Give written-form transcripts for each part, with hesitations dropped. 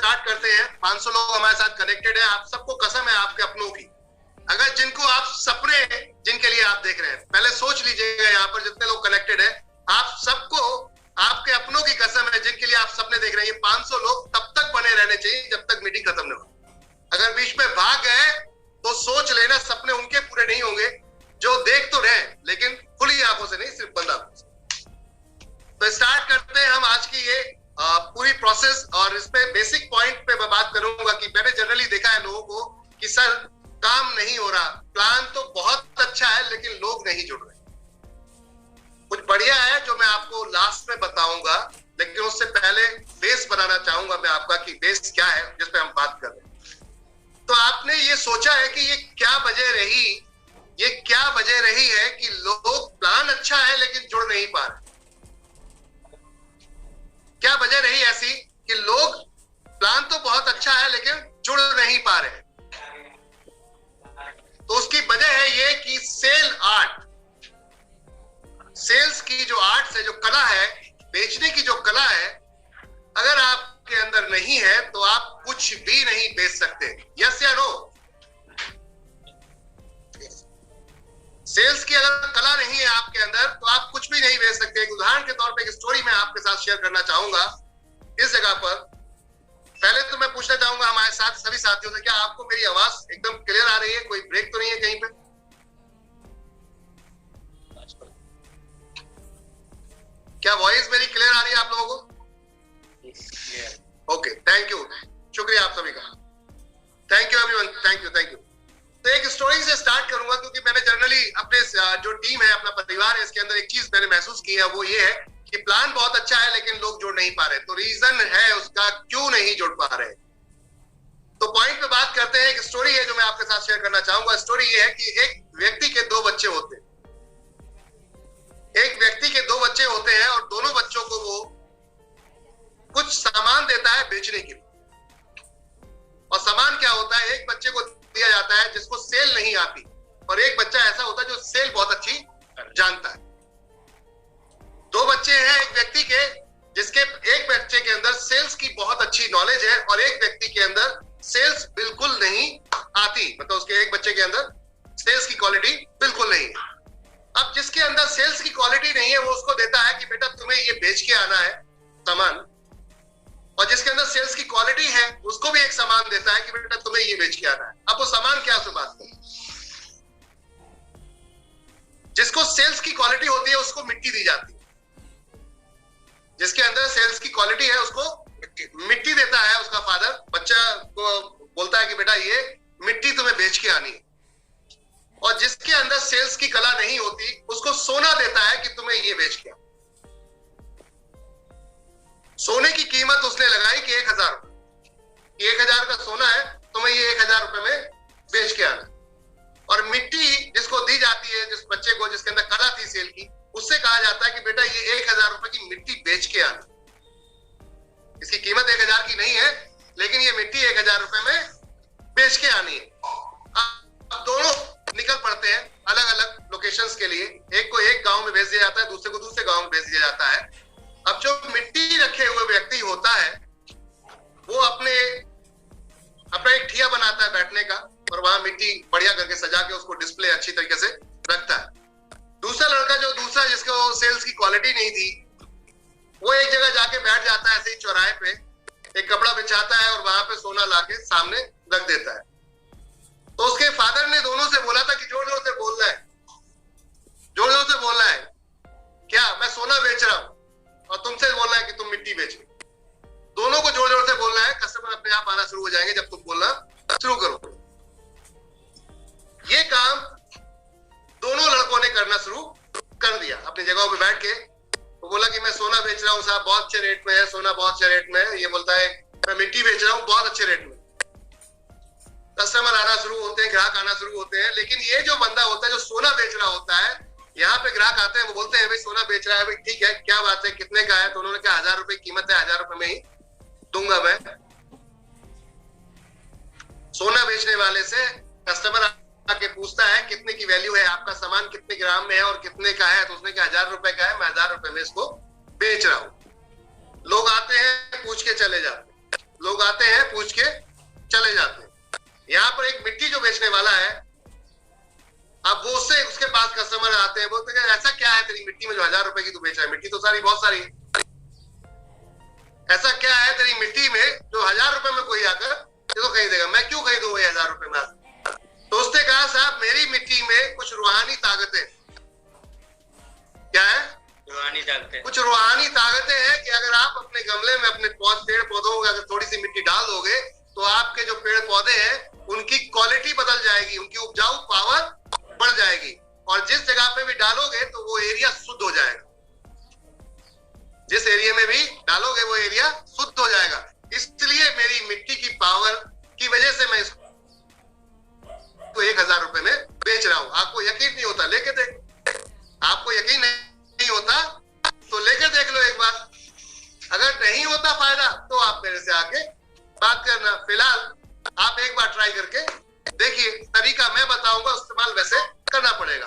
Start करते हैं। 500 लोग हमारे साथ कनेक्टेड हैं। आप सबको कसम है आपके अपनों की, अगर जिनको आप सपने जिनके लिए आप देख रहे हैं, पहले सोच लीजिएगा यहाँ पर जितने लोग कनेक्टेड हैं, आप सबको आपके अपनों की कसम है जिनके लिए आप सपने देख रहे हैं, ये 500 लोग तब तक बने रहने चाहिए जब तक मीटिंग खत्म न हो। अगर बीच में भाग गए तो सोच लेना सपने उनके पूरे नहीं होंगे जो देख तो रहे लेकिन खुली आंखों से नहीं, सिर्फ बंद आंखों से। तो स्टार्ट करते हैं हम आज की ये पूरी प्रोसेस। और इस पे बेसिक पॉइंट पे मैं बात करूंगा कि मैंने जनरली देखा है लोगों को कि सर काम नहीं हो रहा, प्लान तो बहुत अच्छा है लेकिन लोग नहीं जुड़ रहे। कुछ बढ़िया है जो मैं आपको लास्ट में बताऊंगा, लेकिन उससे पहले बेस बनाना चाहूंगा मैं आपका कि बेस क्या है जिस पे हम बात कर रहे हैं। तो आपने ये सोचा है कि ये क्या वजह रही है कि लोग प्लान अच्छा है लेकिन जुड़ नहीं पा रहे। क्या वजह रही ऐसी कि लोग प्लान तो बहुत अच्छा है लेकिन जुड़ नहीं पा रहे? तो उसकी वजह है ये कि सेल्स की जो आर्ट है, जो कला है, बेचने की जो कला है, अगर आपके अंदर नहीं है तो आप कुछ भी नहीं बेच सकते। यस या नो? सेल्स की अगर कला नहीं है आपके अंदर तो आप कुछ भी नहीं बेच सकते। एक उदाहरण के तौर पे एक स्टोरी मैं आपके साथ शेयर करना चाहूंगा इस जगह पर। पहले तो मैं पूछना चाहूंगा हमारे साथ सभी साथियों से, क्या आपको मेरी आवाज एकदम क्लियर आ रही है? कोई ब्रेक तो नहीं है कहीं पे? क्या वॉइस मेरी क्लियर आ रही है आप लोगों को? ओके, थैंक यू, शुक्रिया आप सभी का। Thank you everyone, thank you. तो एक स्टोरी से स्टार्ट करूंगा क्योंकि मैंने जनरली अपने जो टीम है, अपना परिवार है, इसके अंदर एक चीज मैंने महसूस की है, वो ये है कि प्लान बहुत अच्छा है लेकिन लोग जुड़ नहीं पा रहे। तो रीजन है उसका क्यों नहीं जुड़ पा रहे। तो पॉइंट पे बात करते हैं। एक स्टोरी है जो मैं आपके साथ शेयर करना चाहूंगा। स्टोरी ये है कि एक व्यक्ति के दो बच्चे होते हैं। एक व्यक्ति के दो बच्चे होते हैं और दोनों बच्चों को वो कुछ सामान देता है बेचने के लिए। और सामान क्या होता है? एक बच्चे को दिया जाता है जिसको सेल नहीं आती, और एक बच्चा ऐसा होता है जो सेल बहुत अच्छी जानता है। दो बच्चे हैं एक व्यक्ति के, जिसके एक बच्चे के अंदर सेल्स की बहुत अच्छी नॉलेज है और एक व्यक्ति के अंदर सेल्स बिल्कुल नहीं आती। मतलब उसके एक बच्चे के अंदर सेल्स की क्वालिटी बिल्कुल नहीं है। अब जिसके अंदर सेल्स की क्वालिटी नहीं है वो उसको देता है कि बेटा तुम्हें ये बेच के आना है सामान, और जिसके अंदर सेल्स की क्वालिटी है उसको भी एक सामान देता है कि बेटा तुम्हें ये बेच के आना है। अब वो सामान क्या, उससे बात करें। जिसको सेल्स की क्वालिटी होती है उसको मिट्टी दी जाती है। जिसके अंदर सेल्स की क्वालिटी है उसको मिट्टी देता है उसका फादर। बच्चा को बोलता है कि बेटा ये मिट्टी तुम्हें बेच के आनी है। और जिसके अंदर सेल्स की कला नहीं होती उसको सोना देता है कि तुम्हें ये बेच के। सोने की कीमत उसने लगाई कि 1000 रुपए। 1000 का सोना है, तुम्हें ये 1000 रुपए में बेच के आना। और मिट्टी जिसको दी जाती है, जिस बच्चे को जिसके अंदर कला थी सेल की, उससे कहा जाता है कि बेटा ये 1000 रुपए की मिट्टी बेच के आना। इसकी कीमत 1000 की नहीं है लेकिन ये मिट्टी 1000 रुपए में बेच के आनी है। अब दोनों निकल पड़ते हैं अलग अलग लोकेशंस के लिए। एक को एक गांव में भेज दिया जाता है, दूसरे को दूसरे गांव में भेज दिया जाता है। अब जो मिट्टी रखे हुए व्यक्ति होता है वो अपना एक ठिया बनाता है बैठने का, और वहां मिट्टी बढ़िया करके सजा के उसको डिस्प्ले अच्छी तरीके से रखता है। दूसरा लड़का जो जिसको सेल्स की क्वालिटी नहीं थी, वो एक जगह जाके बैठ जाता है ऐसे ही चौराहे पे, एक कपड़ा बिछाता है और वहां पे सोना लाके सामने रख देता है। तो उसके फादर ने दोनों से बोला था कि जोर जोर से बोलना है, जोर जोर से बोलना है, क्या मैं सोना बेच रहा हूं और तुमसे बोलना है कि तुम मिट्टी बेच। दोनों को जोर जोर से बोलना है, कस्टमर अपने आप आना शुरू हो जाएंगे जब तुम बोलना शुरू करो। ये काम दोनों लड़कों ने करना शुरू कर दिया अपनी जगहों पे बैठ के। वो बोला कि मैं सोना बेच रहा हूँ साहब, बहुत अच्छे रेट में है, सोना बहुत अच्छे रेट में है। ये बोलता है मैं मिट्टी बेच रहा हूँ बहुत अच्छे रेट में। कस्टमर आना शुरू होते हैं, ग्राहक आना शुरू होते हैं। लेकिन ये जो बंदा होता है जो सोना बेच रहा होता है, यहाँ पे ग्राहक आते हैं, वो बोलते हैं भाई सोना बेच रहा है, भाई ठीक है क्या बात है, कितने का है? तो उन्होंने कहा 1000 रुपए कीमत है, 1000 रुपए में ही दूंगा मैं। सोना बेचने वाले से कस्टमर आके पूछता है कितने की वैल्यू है, आपका सामान कितने ग्राम में है और कितने का है? तो उसने कहा 1000 रुपए का है, मैं 1000 रुपए में इसको बेच रहा हूँ। लोग आते हैं पूछ के चले जाते हैं। लोग आते हैं, पूछ के चले जाते हैं। यहाँ पर एक मिट्टी जो बेचने वाला है, अब वो उसके पास कस्टमर आते हैं, बोलते हैं ऐसा क्या है तेरी मिट्टी में जो 1000 रुपए की तू बेच रहा है? मिट्टी तो सारी बहुत सारी है, ऐसा क्या है तेरी मिट्टी में जो 1000 रुपए में कोई आकर इसको खरीदेगा? मैं क्यों खरीदूं वही 1000 रुपए में? तो उसने कहा साहब मेरी मिट्टी में कुछ रूहानी ताकतें, क्या है? रूहानी ताकतें, कुछ रूहानी ताकतें हैं कि अगर आप अपने गमले में अपने पेड़ पौधों में अगर थोड़ी सी मिट्टी डाल दोगे तो आपके जो पेड़ पौधे हैं उनकी क्वालिटी बदल जाएगी, उनकी उपजाऊ पावर बढ़ जाएगी, और जिस जगह पे भी डालोगे तो वो एरिया शुद्ध हो जाएगा। जिस एरिया में भी डालोगे वो एरिया शुद्ध हो जाएगा। इसलिए मेरी मिट्टी की पावर की वजह से मैं इसको 1000 रुपए में बेच रहा हूं। आपको यकीन नहीं होता, लेके देख। आपको यकीन नहीं होता तो लेकर देख लो एक बार। अगर नहीं होता फायदा तो आप मेरे से आके बात करना। फिलहाल आप एक बार ट्राई करके देखिए, तरीका मैं बताऊंगा, इस्तेमाल वैसे करना पड़ेगा।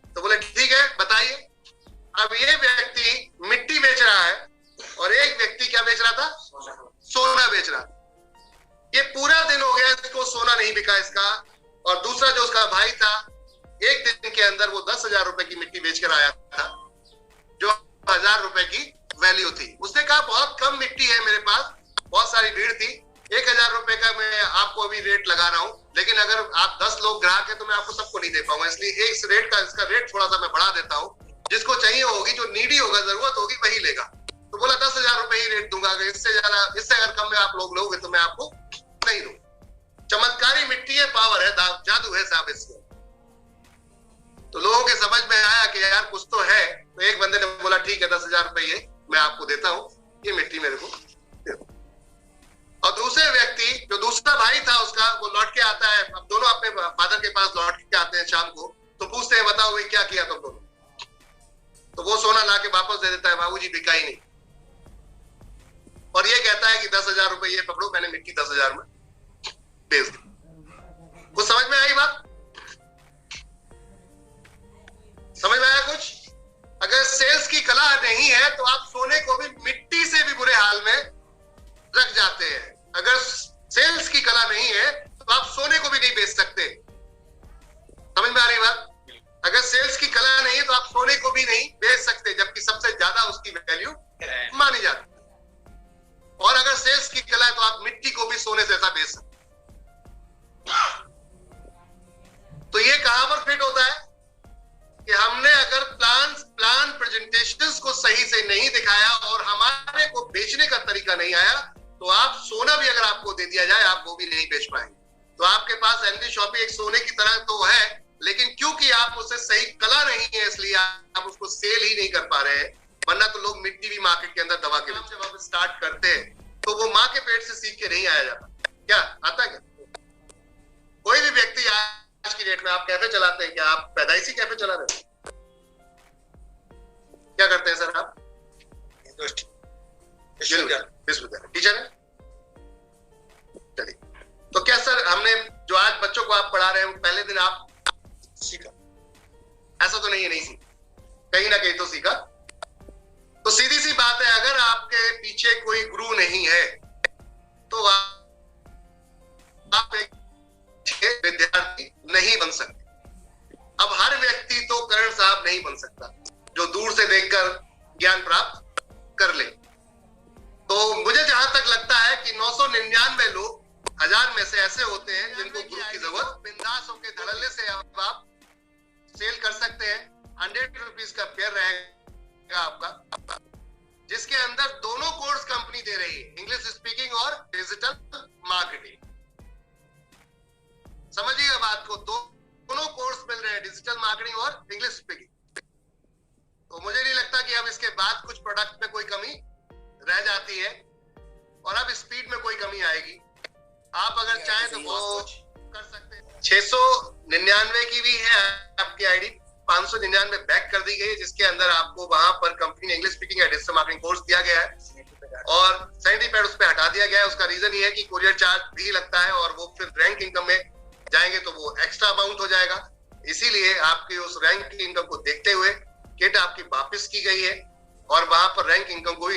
तो बोले ठीक है बताइए। अब ये व्यक्ति मिट्टी बेच रहा है और एक व्यक्ति क्या बेच रहा था? सोना बेच रहा था। ये पूरा दिन हो गया इसको सोना नहीं बिका इसका, और दूसरा जो उसका भाई था एक दिन के अंदर वो 10,000 रुपए की मिट्टी बेचकर आया था, जो 1000 रुपए की वैल्यू थी। उसने कहा बहुत कम मिट्टी है मेरे पास, बहुत सारी भीड़ थी, 1000 रुपए का मैं आपको अभी रेट लगा रहा हूं, लेकिन अगर आप 10 लोग ग्राहक है तो मैं आपको सबको नहीं दे पाऊंगा, इसलिए एक रेट का इसका रेट थोड़ा सा मैं बढ़ा देता हूं, जिसको चाहिए होगी, जो नीडी होगा, जरूरत होगी, वही लेगा। तो बोला 10,000 रुपए ही रेट दूंगा, अगर इससे ज्यादा, इससे अगर कम में आप लोग लोगे तो मैं आपको नहीं दूं। चमत्कारी मिट्टी है, पावर है, जादू है साहब इसमें। तो लोगों के समझ में आया कि यार कुछ तो है। तो एक बंदे ने बोला ठीक है 10,000 रुपए ये मैं आपको देता हूं, ये मिट्टी मेरे को दे दो। और दूसरे व्यक्ति जो दूसरा भाई था उसका, वो लौट के आता है, अब दोनों अपने फादर के पास लौट के आते हैं शाम को, तो पूछते हैं बताओ भाई क्या किया तुम दोनों? तो वो सोना ला के वापस दे देता है, बाबूजी बिका ही नहीं। और ये कहता है कि 10,000 रुपए ये पकड़ो, मैंने मिट्टी 10,000 में बेच दी। कुछ समझ में आई बात? समझ में आया कुछ? अगर सेल्स की कला नहीं है तो आप सोने को भी मिट्टी से भी बुरे हाल में रख जाते हैं। अगर सेल्स की कला नहीं है तो आप सोने को भी नहीं बेच सकते। समझ में आ रही बात? अगर सेल्स की कला नहीं है तो आप सोने को भी नहीं बेच सकते, जबकि सबसे ज्यादा उसकी वैल्यू मानी जाती है। और अगर सेल्स की कला है तो आप मिट्टी को भी सोने से ऐसा बेच सकते। तो ये कहां पर फिट होता है कि हमने अगर प्लान प्रेजेंटेशंस को सही से नहीं दिखाया और हमारे को बेचने का तरीका नहीं आया, तो आप सोना भी अगर आपको दे दिया जाए आप वो भी नहीं बेच पाएंगे। तो आपके पास एमडी शॉपी एक सोने की तरह तो है, लेकिन क्योंकि आप उसे सही कला नहीं है इसलिए आप उसको सेल ही नहीं कर पा रहे हैं। वरना तो लोग मिट्टी भी मार्केट के अंदर दबा के जब आप स्टार्ट करते हैं तो वो माँ के पेट से सीख के नहीं आया जाता। क्या आता क्या? कोई भी व्यक्ति आज की डेट में, आप कैफे चलाते हैं क्या? आप पैदाइशी कैफे चला रहे हैं? क्या करते हैं सर आप? विश्वविद्यालय टीचर है। चलिए, तो क्या सर हमने जो आज बच्चों को आप पढ़ा रहे हैं पहले दिन आप सीखा? ऐसा तो नहीं है, नहीं सीखा, कहीं ना कहीं तो सीखा। तो सीधी सी बात है, अगर आपके पीछे कोई गुरु नहीं है तो आप एक विद्यार्थी नहीं बन सकते। अब हर व्यक्ति तो करण साहब नहीं बन सकता जो दूर से देखकर ज्ञान प्राप्त कर ले। तो मुझे जहां तक लगता है कि 999 लोग 1000 में से ऐसे होते हैं जिनको गुरु की जरूरत। बिंदास होकर धड़ल्ले से अब आप सेल कर सकते हैं। 100 रुपीज का पेयर रहेगा आपका, जिसके अंदर दोनों कोर्स कंपनी दे रही है, इंग्लिश स्पीकिंग और डिजिटल मार्केटिंग। समझिएगा बात को, दोनों कोर्स मिल रहे हैं, डिजिटल मार्केटिंग और इंग्लिश स्पीकिंग। तो मुझे नहीं लगता कि अब इसके बाद कुछ प्रोडक्ट में कोई कमी रह जाती है और अब स्पीड में कोई कमी आएगी। आप अगर चाहें तो बहुत कर सकते हैं। 699 की भी है आपकी आईडी, 599 बैक कर दी गई है, जिसके अंदर आपको वहां पर कंपनी ने इंग्लिश स्पीकिंग या डिजिटल मार्केटिंग कोर्स दिया गया है और सैनिटरी पैड उस पर हटा दिया गया है। उसका रीजन ये है कि कोरियर चार्ज भी लगता है और वो फिर रैंक इनकम में जाएंगे तो वो एक्स्ट्रा अमाउंट हो जाएगा। इसीलिए आपकी उस रैंक की इनकम को देखते हुए किट आपकी वापस की गई है और वहां पर रैंक इनकम को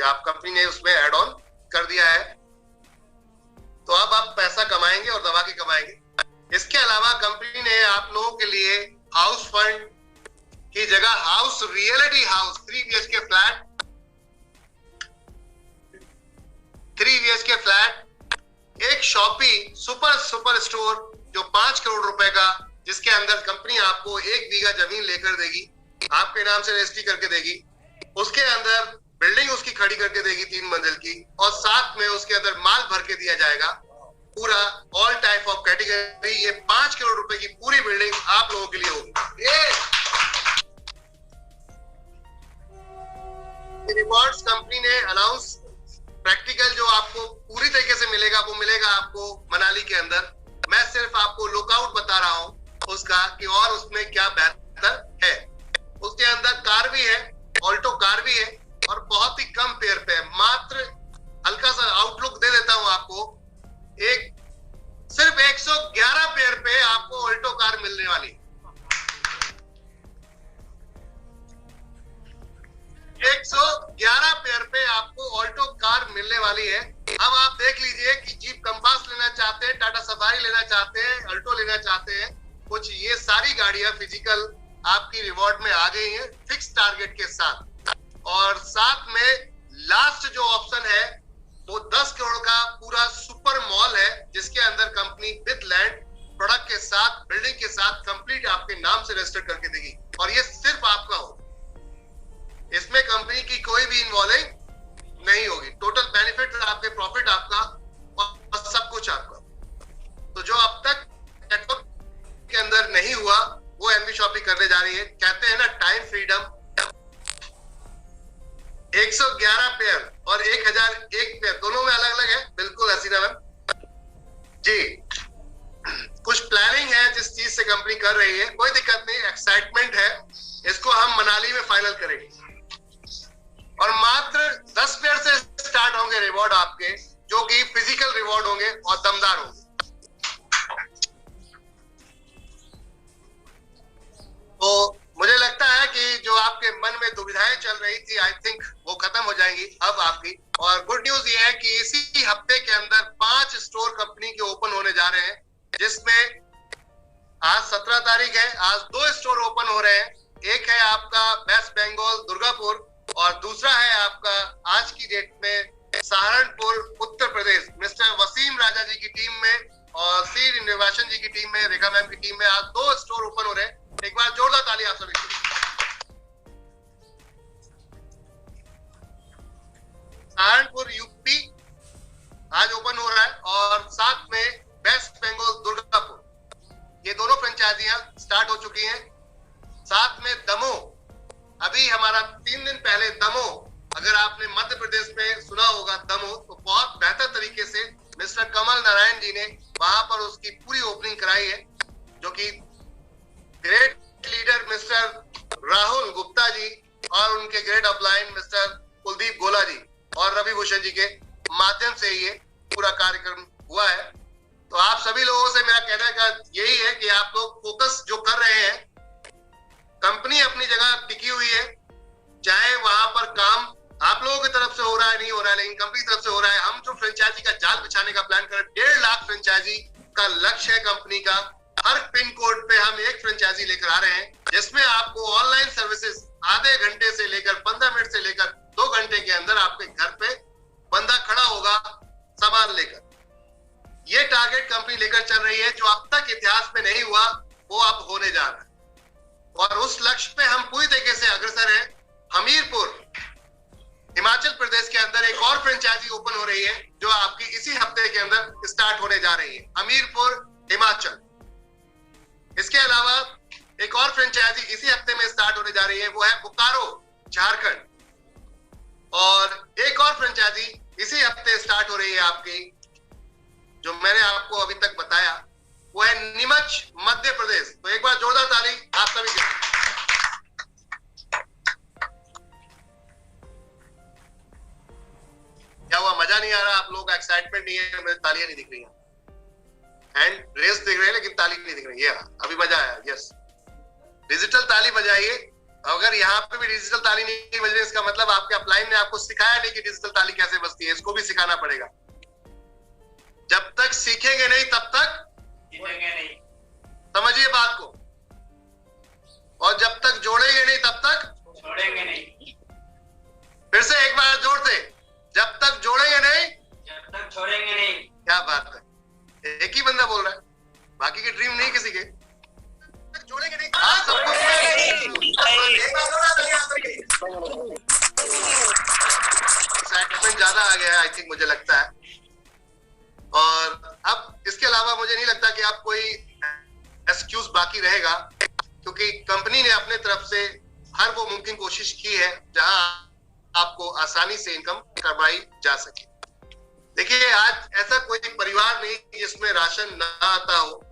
आप कंपनी ने उसमें ऐड ऑन कर दिया है। तो अब आप पैसा कमाएंगे और दबा के कमाएंगे। इसके अलावा कंपनी ने आप लोगों के लिए हाउस फंड की जगह house reality house 3 BHK flat, 3 BHK flat, एक शॉपी सुपर स्टोर जो 5 करोड़ रुपए का, जिसके अंदर कंपनी आपको 1 बीघा जमीन लेकर देगी, आपके नाम से रजिस्ट्री करके देगी, उसके अंदर बिल्डिंग उसकी खड़ी करके देगी 3 मंजिल की, और साथ में उसके अंदर माल भर के दिया जाएगा पूरा, ऑल टाइप ऑफ कैटेगरी। ये 5 करोड़ रुपए की पूरी बिल्डिंग आप लोगों के लिए होगी। ये रिवॉर्ड्स कंपनी ने अनाउंस, प्रैक्टिकल जो आपको पूरी तरीके से मिलेगा वो मिलेगा आपको मनाली के अंदर। मैं सिर्फ आपको लुकआउट बता रहा हूं उसका कि और उसमें क्या बेहतर है। उसके अंदर कार भी है, ऑल्टो कार भी है, और बहुत ही कम पेयर पे है। मात्र हल्का सा आउटलुक दे देता हूं आपको, सिर्फ 111 पेयर पे आपको ऑल्टो कार मिलने वाली, 111 पेयर पे आपको ऑल्टो कार मिलने वाली है। अब आप देख लीजिए कि जीप कंपास लेना चाहते हैं, टाटा सफारी लेना चाहते हैं, अल्टो लेना चाहते हैं, कुछ ये सारी गाड़ियां फिजिकल आपकी रिवॉर्ड में आ गई हैं फिक्स टारगेट के साथ। और साथ में लास्ट जो ऑप्शन है वो 10 करोड़ का पूरा सुपर मॉल है, जिसके अंदर कंपनी विद लैंड, प्रोडक्ट के साथ, बिल्डिंग के साथ कंप्लीट आपके नाम से रजिस्टर करके देगी, और ये सिर्फ आपका हो। इसमें कंपनी की कोई भी इन्वॉल्विंग नहीं होगी। टोटल बेनिफिट आपके, प्रॉफिट आपका और सब कुछ आपका। तो जो अब तक नेटवर्क के अंदर नहीं हुआ वो एमवी शॉपिंग करने जा रही है। कहते हैं ना टाइम फ्रीडम। 111 पेयर और 1001 पेयर दोनों में अलग अलग है, बिल्कुल हसीना मैम जी। कुछ प्लानिंग है जिस चीज से कंपनी कर रही है, कोई दिक्कत नहीं, एक्साइटमेंट है, इसको हम मनाली में फाइनल करेंगे। और मात्र 10 पेयर से स्टार्ट होंगे रिवॉर्ड आपके, जो कि फिजिकल रिवॉर्ड होंगे और दमदार होंगे। तो मुझे लगता है कि जो आपके मन में दुविधाएं चल रही थी, आई थिंक वो खत्म हो जाएंगी अब आपकी। और गुड न्यूज ये है कि इसी हफ्ते के अंदर 5 स्टोर कंपनी के ओपन होने जा रहे हैं, जिसमें आज 17 तारीख है, आज 2 स्टोर ओपन हो रहे हैं। एक है आपका वेस्ट बंगाल दुर्गापुर, और दूसरा है आपका आज की डेट में सहारनपुर उत्तर प्रदेश। मिस्टर वसीम राजा जी की टीम में और सी निवासन जी की टीम में, रेखा मैम की टीम में आज 2 स्टोर ओपन हो रहे हैं। एक बार जोरदार ताली आप सभी के। सहारनपुर यूपी आज ओपन हो रहा है, और साथ में वेस्ट बंगाल दुर्गापुर, ये दोनों फ्रेंचाइजियां स्टार्ट हो चुकी हैं। साथ में दमोह, अभी हमारा 3 दिन पहले दमोह, अगर आपने मध्य प्रदेश में सुना होगा दमोह, तो बहुत बेहतर तरीके से मिस्टर कमल नारायण जी ने वहां पर उसकी पूरी ओपनिंग कराई है, जो कि great leader mister Rahul Gupta ji और उनके ग्रेट अपलाइन मिस्टर कुलदीप गोला जी और रवि भूषण जी के माध्यम से ये पूरा कार्यक्रम हुआ है। तो आप सभी लोगों से मेरा कहना का यही है कि आप लोग फोकस जो कर रहे हैं, कंपनी अपनी जगह टिकी हुई है, चाहे वहां पर काम आप लोगों की तरफ से हो रहा है नहीं हो रहा है, लेकिन कंपनी की तरफ से हो रहा है। हम जो फ्रेंचाइजी का जाल बिछाने का प्लान कर रहे हैं, 1.5 लाख फ्रेंचाइजी का लक्ष्य है कंपनी का। हर पिन कोड पे हम एक फ्रेंचाइजी लेकर आ रहे हैं, जिसमें आपको ऑनलाइन सर्विसेज आधे घंटे से लेकर 15 मिनट से लेकर 2 घंटे के अंदर आपके घर पे बंदा खड़ा होगा सामान लेकर। ये टारगेट कंपनी लेकर चल रही है, जो अब तक इतिहास में नहीं हुआ वो अब होने जा रहा है, और उस लक्ष्य पे हम पूरी तरीके से अग्रसर हैं। हमीरपुर हिमाचल प्रदेश के अंदर एक और फ्रेंचाइजी ओपन हो रही है, जो आपकी इसी हफ्ते के अंदर स्टार्ट होने जा रही है, हमीरपुर हिमाचल। इसके अलावा एक और फ्रेंचाइजी इसी हफ्ते में स्टार्ट होने जा रही है, वो है बोकारो झारखंड। और एक और फ्रेंचाइजी इसी हफ्ते स्टार्ट हो रही है आपकी, जो मैंने आपको अभी तक बताया, वो है नीमच मध्य प्रदेश। तो एक बार जोरदार ताली आप सभी के। क्या हुआ, मजा नहीं आ रहा? आप लोग एक्साइटमेंट नहीं है? मुझे तालियां नहीं दिख रही हैं, हैंड रेस दिख रहे हैं लेकिन ताली नहीं दिख रही है। अभी मजा आया, यस। डिजिटल ताली बजाइए। अगर यहाँ पे भी डिजिटल ताली नहीं बज रही, इसका मतलब आपके अपलाइन ने आपको सिखाया नहीं कि डिजिटल ताली कैसे बजती है, इसको भी सिखाना पड़ेगा। जब तक सीखेंगे नहीं तब तक जीतेंगे नहीं। समझिए बात को। और जब तक जोड़ेंगे नहीं तब तक छोड़ेंगे नहीं। फिर से एक बार जोर से, जब तक जोड़ेंगे नहीं जब तक छोड़ेंगे नहीं। क्या बात है, एक ही बंदा बोल रहा है, बाकी के ड्रीम नहीं किसी के। जोड़ेंगे नहीं, हाँ सबको एक्साइटमेंट ज्यादा आ गया है आई थिंक, मुझे लगता है। और अब इसके अलावा मुझे नहीं लगता कि आप कोई एक्सक्यूज बाकी रहेगा, क्योंकि कंपनी ने अपने तरफ से हर वो मुमकिन कोशिश की है जहां आपको आसानी से इनकम करवाई जा सके। देखिए, आज ऐसा कोई परिवार नहीं जिसमें राशन ना आता हो,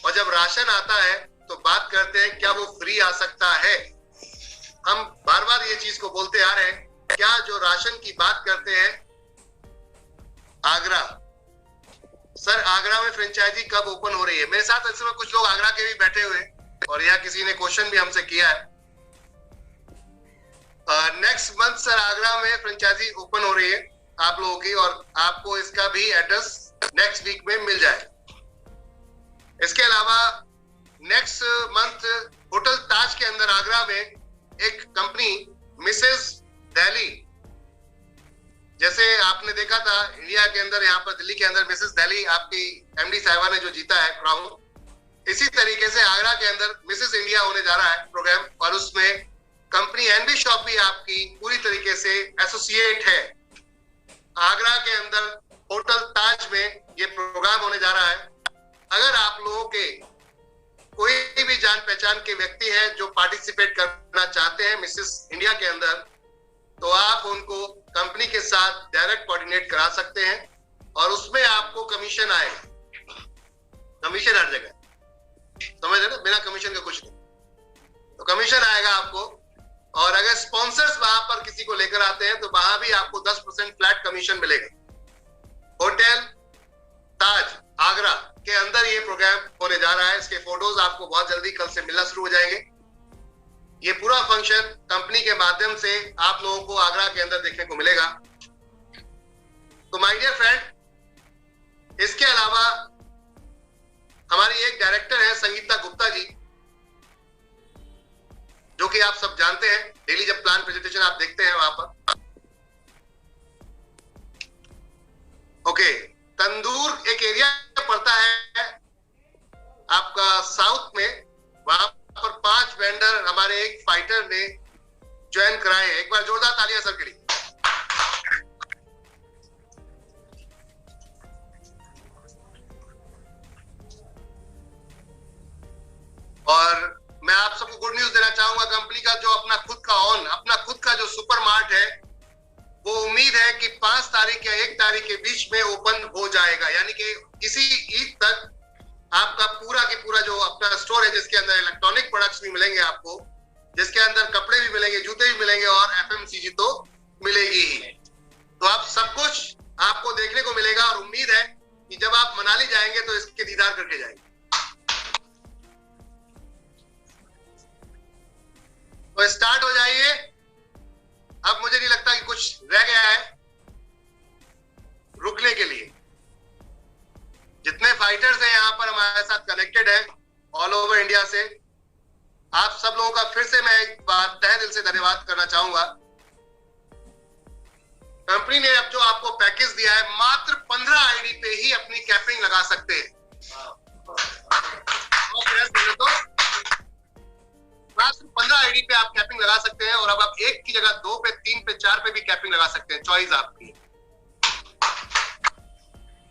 और जब राशन आता है तो बात करते हैं क्या वो फ्री आ सकता है। हम बार बार ये चीज को बोलते आ रहे हैं, क्या जो राशन की बात करते हैं, आगरा, सर आगरा में फ्रेंचाइजी कब ओपन हो रही है? मेरे साथ ऐसे में कुछ लोग आगरा के भी बैठे हुए, और यहाँ किसी ने क्वेश्चन भी हमसे किया है। नेक्स्ट मंथ सर आगरा में फ्रेंचाइजी ओपन हो रही है आप लोगों की, और आपको इसका भी एड्रेस नेक्स्ट वीक में मिल जाए। इसके अलावा नेक्स्ट मंथ होटल ताज के अंदर आगरा में एक कंपनी मिसेस दिल्ली, जैसे आपने देखा था इंडिया के अंदर, यहाँ पर दिल्ली के अंदर मिसेस दिल्ली आपकी एमडी साहिबा ने जो जीता है क्राउन, इसी तरीके से आगरा के अंदर मिसेस इंडिया होने जा रहा है प्रोग्राम, और उसमें कंपनी एनबी शॉपी आपकी पूरी तरीके से एसोसिएट है। आगरा के अंदर होटल ताज में ये प्रोग्राम होने जा रहा है। अगर आप लोगों के कोई भी जान पहचान के व्यक्ति हैं जो पार्टिसिपेट करना चाहते हैं मिसेस इंडिया के अंदर, तो आप उनको कंपनी के साथ डायरेक्ट कोऑर्डिनेट करा सकते हैं, और उसमें आपको कमीशन आएगा। कमीशन हर जगह, समझ रहे ना, बिना कमीशन का कुछ नहीं, तो कमीशन आएगा आपको। और अगर स्पॉन्सर्स वहां पर किसी को लेकर आते हैं तो वहां भी आपको 10% फ्लैट कमीशन मिलेगा। होटल ताज आगरा के अंदर ये प्रोग्राम होने जा रहा है। इसके फोटोज आपको बहुत जल्दी कल से मिलना शुरू हो जाएंगे। ये पूरा फंक्शन कंपनी के माध्यम से आप लोगों को आगरा के अंदर देखने को मिलेगा। तो माय डियर फ्रेंड, इसके अलावा हमारी एक डायरेक्टर है संगीता गुप्ता जी, जो कि आप सब जानते हैं, डेली जब प्लान प्रेजेंटेशन आप देखते हैं वहां पर। ओके, तंदूर एक एरिया पड़ता है आपका साउथ में, वहां पर 5 वेंडर हमारे एक फाइटर ने ज्वाइन कराए हैं। एक बार जोरदार तालियां सर के लिए। और मैं आप सबको गुड न्यूज देना चाहूंगा, कंपनी का जो अपना खुद का जो सुपर मार्ट है, वो उम्मीद है कि 5 तारीख या 1 तारीख के बीच में ओपन हो जाएगा। यानी कि इसी ईद तक आपका पूरा की पूरा जो अपना स्टोर है, जिसके अंदर इलेक्ट्रॉनिक प्रोडक्ट्स भी मिलेंगे आपको, जिसके अंदर कपड़े भी मिलेंगे, जूते भी मिलेंगे, और एफएमसीजी तो मिलेगी ही। तो आप सब कुछ आपको देखने को मिलेगा, और उम्मीद है कि जब आप मनाली जाएंगे तो इसके दीदार करके जाएंगे। तो स्टार्ट हो जाइए। अब मुझे नहीं लगता कि कुछ रह गया है रुकने के लिए। जितने फाइटर्स हैं यहाँ पर हमारे साथ कनेक्टेड है ऑल ओवर इंडिया से, आप सब लोगों का फिर से मैं एक बार तहे दिल से धन्यवाद करना चाहूंगा। कंपनी ने अब जो आपको पैकेज दिया है, मात्र 15 आईडी पे ही अपनी कैपिंग लगा सकते हैं। तो मात्र 15 आईडी पे आप कैपिंग लगा सकते हैं, और अब आप 1 की जगह 2 पे, 3 पे, 4 पे भी कैपिंग लगा सकते हैं, चॉइस आपकी।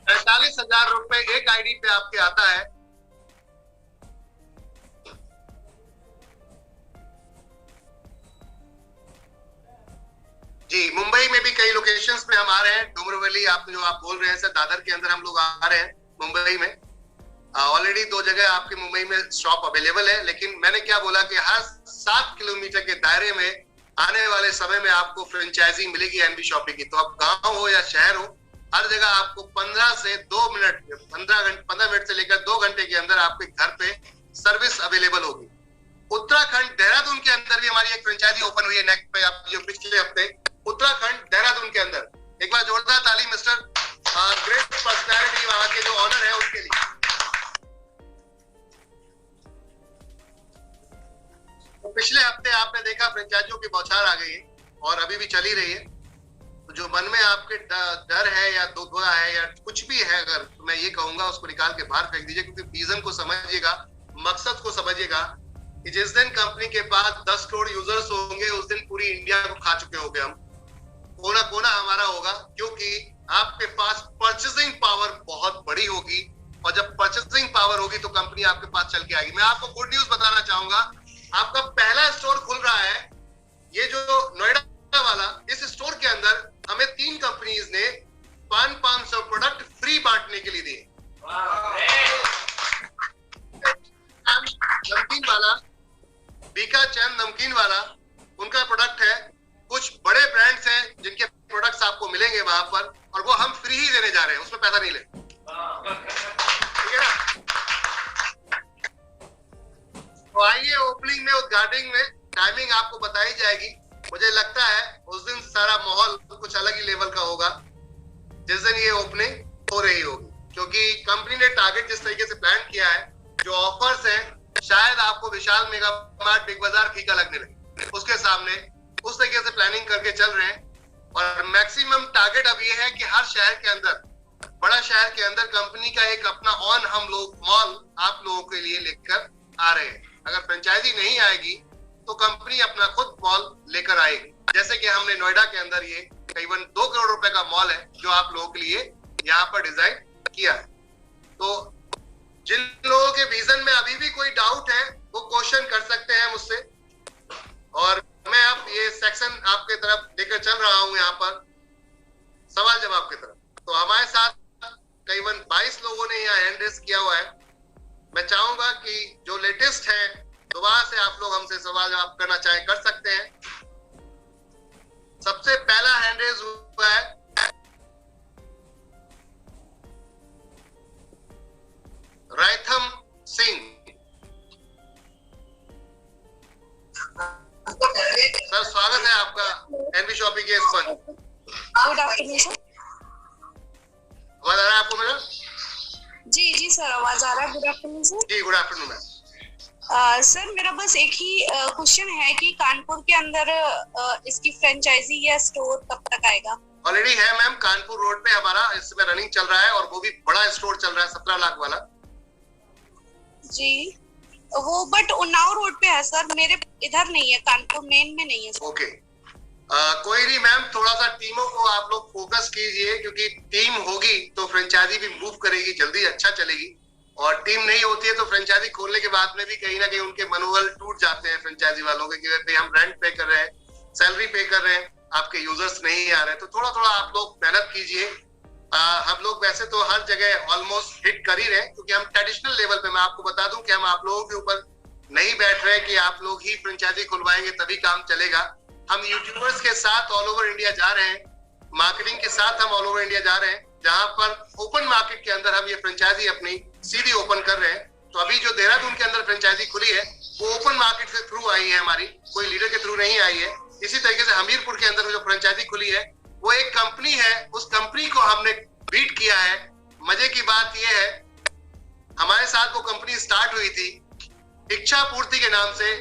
45,000 रुपए एक आईडी पे आपके आता है। जी, मुंबई में भी कई लोकेशंस पे हम आ रहे हैं। डोंबिवली आप जो आप बोल रहे हैं सर, दादर के अंदर हम लोग आ रहे हैं मुंबई में। ऑलरेडी 2 जगह आपके मुंबई में शॉप अवेलेबल है, लेकिन मैंने क्या बोला कि हर 7 किलोमीटर के दायरे में आने वाले समय में आपको फ्रेंचाइजी मिलेगी एनबी शॉपी की। तो अब गांव हो या शहर हो, हर जगह आपको 15 से 2 मिनट, 15 मिनट से लेकर 2 घंटे के अंदर आपके घर पे सर्विस अवेलेबल होगी। उत्तराखंड देहरादून के अंदर भी हमारी एक फ्रेंचाइजी ओपन हुई है नेक्स्ट पे, आप जो पिछले हफ्ते उत्तराखंड देहरादून के अंदर। एक बार जोरदार ताली मिस्टर ग्रेट पर्सनैलिटी वहां के जो ऑनर है उसके लिए। तो पिछले हफ्ते आपने देखा फ्रेंचाइजियों की बौछार आ गई है और अभी भी चली रही है। तो जो मन में आपके डर है या दुविधा है या कुछ भी है, अगर तो मैं ये कहूंगा उसको निकाल के बाहर फेंक दीजिए, क्योंकि विजन को समझिएगा, मकसद को समझिएगा कि जिस दिन कंपनी के पास 10 करोड़ यूजर्स होंगे उस दिन पूरी इंडिया को खा चुके होंगे हम। कोना कोना हमारा होगा, क्योंकि आपके पास परचेसिंग पावर बहुत बड़ी होगी और जब परचेसिंग पावर होगी तो कंपनी आपके पास चल के आएगी। मैं आपको गुड न्यूज बताना चाहूंगा, आपका पहला स्टोर खुल रहा है, ये जो नोएडा वाला। इस स्टोर के अंदर हमें 3 कंपनीज ने 500 प्रोडक्ट फ्री बांटने के लिए दिए। नमकीन वाला, बीका चंद नमकीन वाला, उनका प्रोडक्ट है। कुछ बड़े ब्रांड्स हैं जिनके प्रोडक्ट्स आपको मिलेंगे वहां पर, और वो हम फ्री ही देने जा रहे हैं, उसमें पैसा नहीं ले, ठीक है ना। तो आइए ओपनिंग में, उद्घाटन में टाइमिंग आपको बताई जाएगी। मुझे लगता है उस दिन सारा माहौल कुछ अलग ही लेवल का होगा जिस दिन ये ओपनिंग हो रही होगी, क्योंकि कंपनी ने टारगेट जिस तरीके से प्लान किया है, जो ऑफर्स हैं, शायद आपको विशाल मेगा मार्ट, बिग बाजार फीका लगने लगे उसके सामने, उस तरीके से प्लानिंग करके चल रहे हैं। और मैक्सिमम टारगेट अब ये है कि हर शहर के अंदर, बड़ा शहर के अंदर कंपनी का एक अपना ऑन हम लोग मॉल आप लोगों के लिए लेकर आ रहे हैं। अगर फ्रेंचाइजी नहीं आएगी तो कंपनी अपना खुद मॉल लेकर आएगी, जैसे कि हमने नोएडा के अंदर ये करीबन 2 करोड़ रुपए का मॉल है जो आप लोगों के लिए यहाँ पर डिजाइन किया है। तो जिन लोगों के विजन में अभी भी कोई डाउट है वो क्वेश्चन कर सकते हैं मुझसे, और मैं अब ये सेक्शन आपके तरफ लेकर चल रहा हूं यहाँ पर सवाल जवाब की तरफ। तो हमारे साथ करीबन 22 लोगों ने यहाँ हैंड रेस किया हुआ है। मैं चाहूंगा कि जो लेटेस्ट है दोबारा से आप लोग हमसे सवाल जवाब करना चाहें कर सकते हैं। सबसे पहला हैंड रेस हुआ है रायथम सिंह। सर स्वागत है आपका एनबी शॉपिंग के इस पर। Good afternoon sir. आवाज आ रहा है आपको मेरा? जी सर, आवाज आ रहा है। Good afternoon sir. जी गुड आफ्टरनून मैम। सर मेरा बस एक ही क्वेश्चन है कि कानपुर के अंदर इसकी फ्रेंचाइजी या स्टोर कब तक आएगा? ऑलरेडी है मैम, कानपुर रोड पे हमारा इस समय रनिंग चल रहा है और वो भी बड़ा स्टोर चल रहा है 17 लाख वाला। जी वो बट उन्नाव रोड पे है सर, मेरे इधर नहीं है, कानपुर मेन में नहीं है सर। ओके कोई नहीं मैम, थोड़ा सा टीमों को आप लोग फोकस कीजिए, क्योंकि टीम होगी तो फ्रेंचाइजी भी मूव करेगी, जल्दी अच्छा चलेगी। और टीम नहीं होती है तो फ्रेंचाइजी खोलने के बाद में भी कहीं ना कहीं उनके मनोबल टूट जाते हैं फ्रेंचाइजी वालों के, कि हम रेंट पे कर रहे हैं, सैलरी पे कर रहे हैं, आपके यूजर्स नहीं आ रहे। तो थोड़ा थोड़ा आप लोग मेहनत कीजिए। हम लोग वैसे तो हर जगह ऑलमोस्ट हिट कर ही रहे हैं, क्योंकि हम ट्रेडिशनल लेवल पे, मैं आपको बता दूं कि हम आप लोगों के ऊपर नहीं बैठ रहे कि आप लोग ही फ्रेंचाइजी खुलवाएंगे तभी काम चलेगा। हम यूट्यूबर्स के साथ ऑल ओवर इंडिया जा रहे हैं, मार्केटिंग के साथ हम ऑल ओवर इंडिया जा रहे हैं, जहां पर ओपन मार्केट के अंदर हम ये फ्रेंचाइजी अपनी सीधी ओपन कर रहे हैं। तो अभी जो देहरादून के अंदर फ्रेंचाइजी खुली है वो ओपन मार्केट के थ्रू आई है, हमारी कोई लीडर के थ्रू नहीं आई है। इसी तरीके से हमीरपुर के अंदर जो फ्रेंचाइजी खुली है वो एक कंपनी है, उस कंपनी को हमने बीट किया है। मजे की बात यह है, हमारे साथ वो कंपनी स्टार्ट हुई थी इच्छा पूर्ति के नाम से।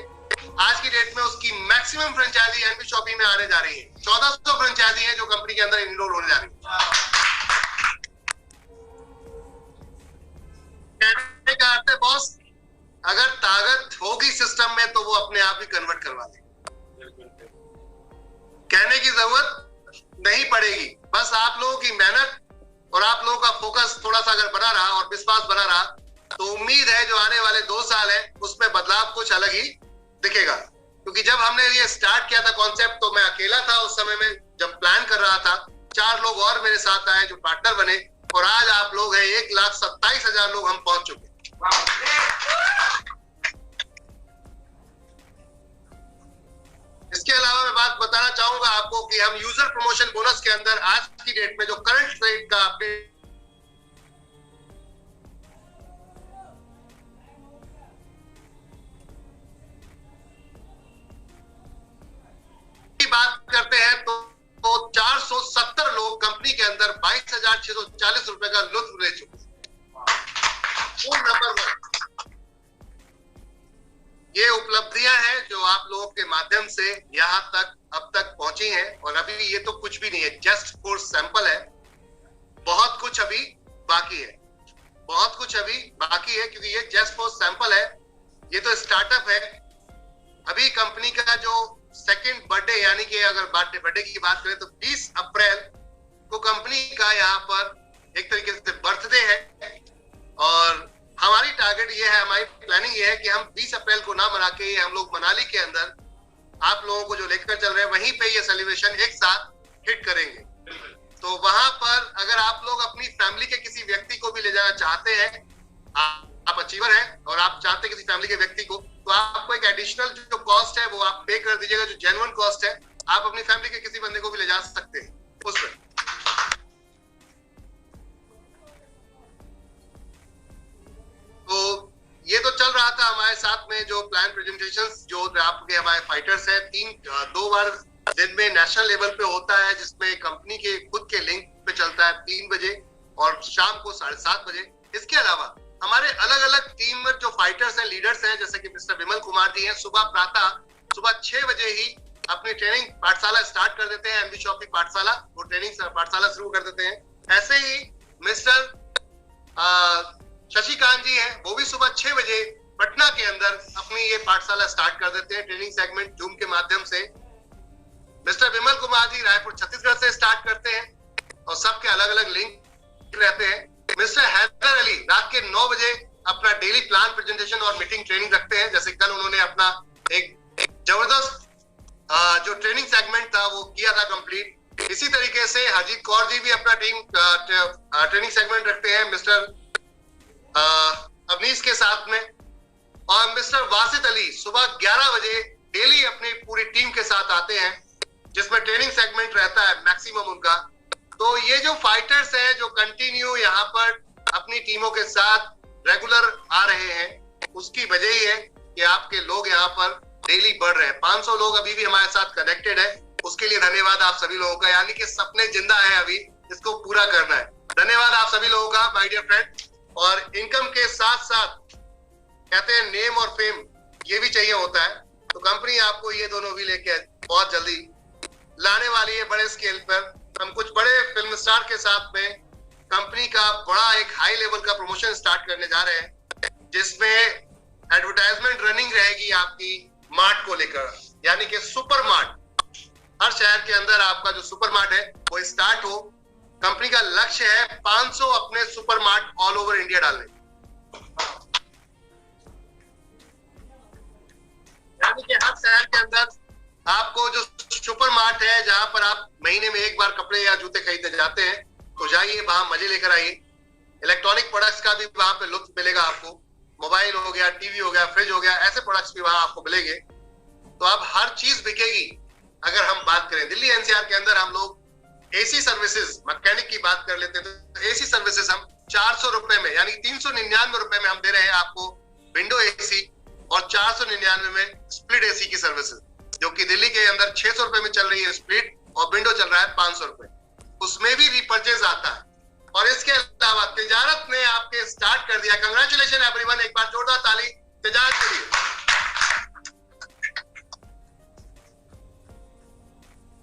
आज की डेट में उसकी मैक्सिमम फ्रेंचाइजी एनबी शॉपिंग में आने जा रही है। 1400 फ्रेंचाइजी है जो कंपनी के अंदर इनरोल होने जा रही है। कहने का अर्थ है बॉस, अगर ताकत होगी सिस्टम में तो वो अपने आप ही कन्वर्ट करवा दे, कहने की जरूरत नहीं पड़ेगी। बस आप लोगों की मेहनत और आप लोगों का फोकस थोड़ा सा अगर बना रहा और विश्वास बना रहा तो उम्मीद है जो आने वाले 2 साल है उसमें बदलाव कुछ अलग ही दिखेगा। क्योंकि जब हमने ये स्टार्ट किया था कॉन्सेप्ट तो मैं अकेला था उस समय में, जब प्लान कर रहा था 4 लोग और मेरे साथ आए जो पार्टनर बने, और आज आप लोग हैं 1,27,000 लोग हम पहुंच चुके। इसके अलावा मैं बात बताना चाहूंगा आपको कि हम यूजर प्रमोशन बोनस के अंदर आज की डेट में जो करंट रेट का अपडेट की बात करते हैं तो 470 लोग कंपनी के अंदर मैं 22,640 रुपए का लुत्फ ले चुका हूं। नंबर 1, ये उपलब्धियां हैं जो आप लोगों के माध्यम से यहाँ तक अब तक पहुंची हैं, और अभी ये तो कुछ भी नहीं है, जस्ट फॉर सैंपल है। बहुत कुछ अभी बाकी है, बहुत कुछ अभी बाकी है, क्योंकि ये जस्ट फॉर सैंपल है, ये तो स्टार्टअप है। अभी कंपनी का जो सेकंड बर्थडे, यानी कि अगर बर्थडे की बात करें तो 20 अप्रैल को कंपनी का यहाँ पर एक तरीके से बर्थडे है, और हमारी टारगेट ये है, हमारी प्लानिंग ये है कि हम 20 अप्रैल को ना मना के हम लोग मनाली के अंदर आप लोगों को जो लेकर चल रहे हैं वहीं पे ये सेलिब्रेशन एक साथ हिट करेंगे। तो वहां पर अगर आप लोग अपनी फैमिली के किसी व्यक्ति को भी ले जाना चाहते हैं, आप अचीवर हैं और आप चाहते हैं किसी फैमिली के व्यक्ति को, तो आपको एक एडिशनल जो कॉस्ट है वो आप पे कर दीजिएगा, जो जेन्युइन कॉस्ट है। आप अपनी फैमिली के किसी बंदे को भी ले जा सकते हैं उसमें। तो ये तो चल रहा था हमारे साथ में जो प्लान प्रेजेंटेशंस जो आपके हमारे फाइटर्स हैं, 2 बार दिन में नेशनल लेवल पे होता है, जिसमें कंपनी के खुद के लिंक पे चलता है 3 बजे और शाम को 7:30 बजे। इसके अलावा हमारे अलग अलग टीम में जो फाइटर्स हैं, लीडर्स हैं, जैसे कि मिस्टर विमल कुमार जी हैं, सुबह 6 बजे ही अपनी ट्रेनिंग पाठशाला स्टार्ट कर देते हैं, एमबी शॉपी पाठशाला, वो ट्रेनिंग पाठशाला शुरू कर देते हैं। ऐसे ही मिस्टर शशिकांत जी हैं, वो भी सुबह 6 बजे पटना के अंदर अपनी ये पाठशाला स्टार्ट कर देते हैं ट्रेनिंग सेगमेंट जूम के माध्यम से। मिस्टर विमल कुमार जी रायपुर छत्तीसगढ़ से स्टार्ट करते हैं और सबके अलग अलग लिंक रहते हैं। मिस्टर हैदर अली रात के 9 बजे अपना डेली प्लान प्रेजेंटेशन और मीटिंग ट्रेनिंग रखते हैं। जैसे कल उन्होंने अपना एक जबरदस्त जो ट्रेनिंग सेगमेंट था वो किया था कंप्लीट। इसी तरीके से हरजीत कौर जी भी अपना ट्रेनिंग सेगमेंट रखते हैं मिस्टर अवनीश के साथ में, और मिस्टर वासित अली सुबह 11 बजे डेली अपनी पूरी टीम के साथ आते हैं, जिसमें ट्रेनिंग सेगमेंट रहता है मैक्सिमम उनका। तो ये जो फाइटर्स हैं जो कंटिन्यू यहाँ पर अपनी टीमों के साथ रेगुलर आ रहे हैं, उसकी वजह ही है कि आपके लोग यहाँ पर डेली बढ़ रहे हैं। 500 लोग अभी भी हमारे साथ कनेक्टेड है, उसके लिए धन्यवाद आप सभी लोगों का। यानी कि सपने जिंदा है, अभी इसको पूरा करना है। धन्यवाद आप सभी लोगों का माय डियर फ्रेंड। और इनकम के साथ साथ कहते हैं नेम और फेम ये भी चाहिए होता है, तो कंपनी आपको ये दोनों भी लेके बहुत जल्दी लाने वाली है बड़े स्केल पर। हम कुछ बड़े फिल्म स्टार के साथ में कंपनी का बड़ा एक हाई लेवल का प्रमोशन स्टार्ट करने जा रहे हैं, जिसमें एडवर्टाइजमेंट रनिंग रहेगी आपकी मार्ट को लेकर, यानी कि सुपर मार्ट। हर शहर के अंदर आपका जो सुपर मार्ट है वो स्टार्ट हो। कंपनी का लक्ष्य है 500 अपने super mart all over India डालने, यानी कि हर शहर के अंदर आपको जो सुपर मार्ट है, जहां पर आप महीने में एक बार कपड़े या जूते खरीदने जाते हैं, तो जाइए वहां मजे लेकर आइए। इलेक्ट्रॉनिक प्रोडक्ट्स का भी वहां पे लुत्फ मिलेगा आपको। मोबाइल हो गया, टीवी हो गया, फ्रिज हो गया, ऐसे प्रोडक्ट्स भी वहां आपको मिलेंगे। तो अब हर चीज बिकेगी। अगर हम बात करें दिल्ली एनसीआर के अंदर, हम लोग एसी सर्विसेज मैकेनिक की बात कर लेते हैं, तो एसी सर्विसेज हम 400 रुपए में, यानी 399 रुपए में हम दे रहे हैं आपको विंडो एसी, और 499 में स्प्लिट एसी की सर्विसेज, जो कि दिल्ली के अंदर 600 रुपए में चल रही है स्प्लिट, और विंडो चल रहा है 500 रुपए। उसमें भी रीपर्चेज आता है। और इसके अलावा तिजारत ने आपके स्टार्ट कर दिया। कंग्रेचुलेशन एवरीवन, एक बार जोरदार ताली तिजारत के लिए।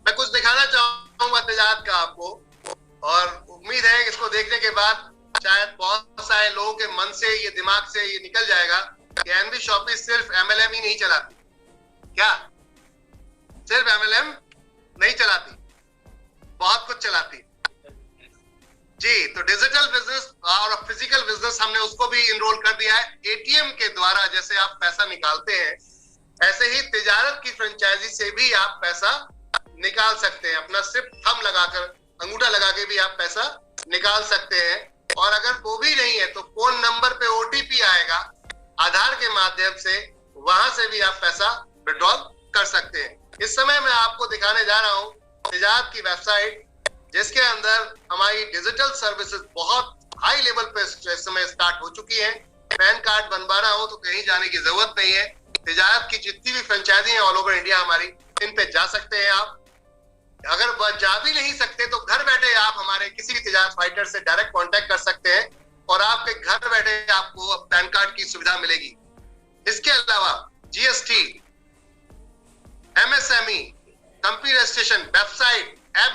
मैं कुछ दिखाना चाहूंगा तिजारत का आपको, और उम्मीद है इसको देखने के बाद शायद बहुत सारे लोगों के मन से ये दिमाग से ये निकल जाएगा कि एनबी शॉपी सिर्फ एमएलएम ही नहीं चलाती। क्या सिर्फ एमएलएम नहीं चलाती, बहुत कुछ चलाती जी। तो डिजिटल बिजनेस और फिजिकल बिजनेस हमने उसको भी इनरोल कर दिया है। एटीएम के द्वारा जैसे आप पैसा निकालते हैं, ऐसे ही तिजारत की फ्रेंचाइजी से भी आप पैसा निकाल सकते हैं। अपना सिर्फ थंब लगाकर, अंगूठा लगा के भी आप पैसा निकाल सकते हैं। और अगर वो भी नहीं है तो फोन नंबर पे ओटीपी आएगा, आधार के माध्यम से वहां से भी आप पैसा विड्रॉल कर सकते हैं। इस समय मैं आपको दिखाने जा रहा हूं तिजारत की वेबसाइट, जिसके अंदर हमारी डिजिटल सर्विसेज बहुत हाई लेवल पे इस समय स्टार्ट हो चुकी है। पैन कार्ड बनवाना हो तो कहीं जाने की जरूरत नहीं है। तिजारत की जितनी भी फ्रेंचाइजी है ऑल ओवर इंडिया हमारी, इन पे जा सकते हैं आप। अगर वह जा भी नहीं सकते तो घर बैठे आप हमारे किसी भी तेजाब फाइटर से डायरेक्ट कांटेक्ट कर सकते हैं और आपके घर बैठे आपको पैन कार्ड की सुविधा मिलेगी। इसके अलावा GST, MSME, company registration, website, app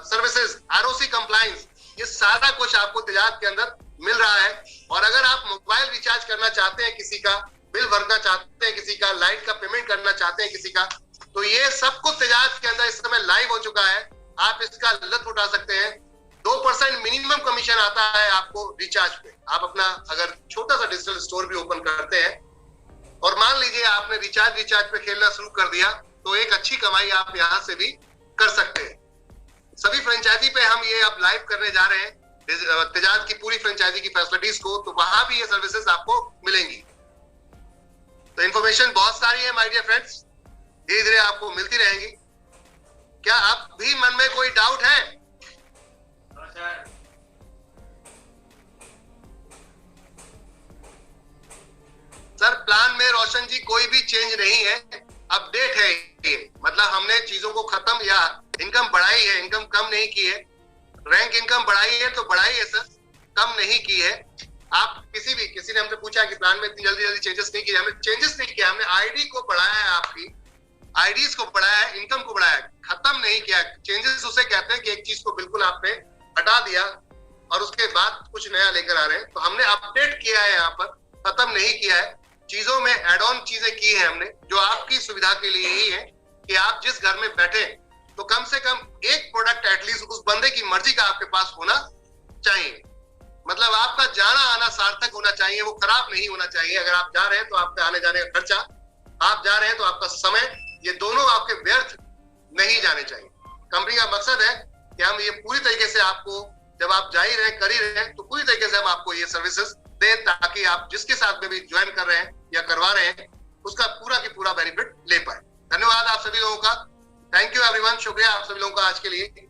services, ROC compliance, ये सारा कुछ आपको तेजाब के अंदर मिल रहा है। और अगर आप मोबाइल रिचार्ज करना चाहते हैं, किसी का बिल भरना चाहते हैं, किसी का लाइट का पेमेंट करना चाहते हैं किसी का, तो ये सब कुछ तेजाब के अंदर इस समय लाइव हो चुका है। आप इसका लुत्फ उठा सकते हैं। 2% मिनिमम कमीशन आता है आपको रिचार्ज पे। आप अपना अगर छोटा सा डिजिटल स्टोर भी ओपन करते हैं और मान लीजिए आपने रिचार्ज पे खेलना शुरू कर दिया, तो एक अच्छी कमाई आप यहां से भी कर सकते हैं। सभी फ्रेंचाइजी पे हम ये अब लाइव करने जा रहे हैं तेजाब की पूरी फ्रेंचाइजी की फैसिलिटीज को, तो वहां भी ये सर्विसेज आपको मिलेंगी। तो इंफॉर्मेशन बहुत सारी है माय डियर फ्रेंड्स, धीरे धीरे आपको मिलती रहेंगी। क्या आप भी मन में कोई डाउट है? सर सर प्लान में रोशन जी कोई भी चेंज नहीं है, अपडेट है ये। मतलब हमने चीजों को खत्म या इनकम बढ़ाई है, इनकम कम नहीं की है। रैंक इनकम बढ़ाई है तो बढ़ाई है सर, कम नहीं की है। आप किसी ने हमसे पूछा कि प्लान में इतनी जल्दी चेंजेस नहीं किए। हमने चेंजेस नहीं किया, हमने आईडी को बढ़ाया है, आपकी आईडीज को बढ़ाया है, इनकम को बढ़ाया है, खत्म नहीं किया। चेंजेस उसे कहते हैं कि एक चीज को बिल्कुल आपने हटा दिया और उसके बाद कुछ नया लेकर आ रहे हैं। तो हमने अपडेट किया है, यहाँ पर खत्म नहीं किया है। चीजों में एड ऑन चीजें की है हमने, जो आपकी सुविधा के लिए ही है कि आप जिस घर में बैठे तो कम से कम एक प्रोडक्ट एटलीस्ट उस बंदे की मर्जी का आपके पास होना चाहिए। मतलब आपका जाना आना सार्थक होना चाहिए, वो खराब नहीं होना चाहिए। अगर आप जा रहे हैं तो आपका आने जाने का खर्चा, आप जा रहे हैं तो आपका समय, ये दोनों आपके व्यर्थ नहीं जाने चाहिए। कंपनी का मकसद है कि हम ये पूरी तरीके से आपको, जब आप जा ही रहे कर ही रहे हैं, तो पूरी तरीके से हम आपको ये सर्विसेज दें ताकि आप जिसके साथ में भी ज्वाइन कर रहे हैं या करवा रहे हैं उसका पूरा की पूरा बेनिफिट ले पाए। धन्यवाद आप सभी लोगों का, थैंक यू एवरीवन, शुक्रिया आप सभी लोगों का आज के लिए।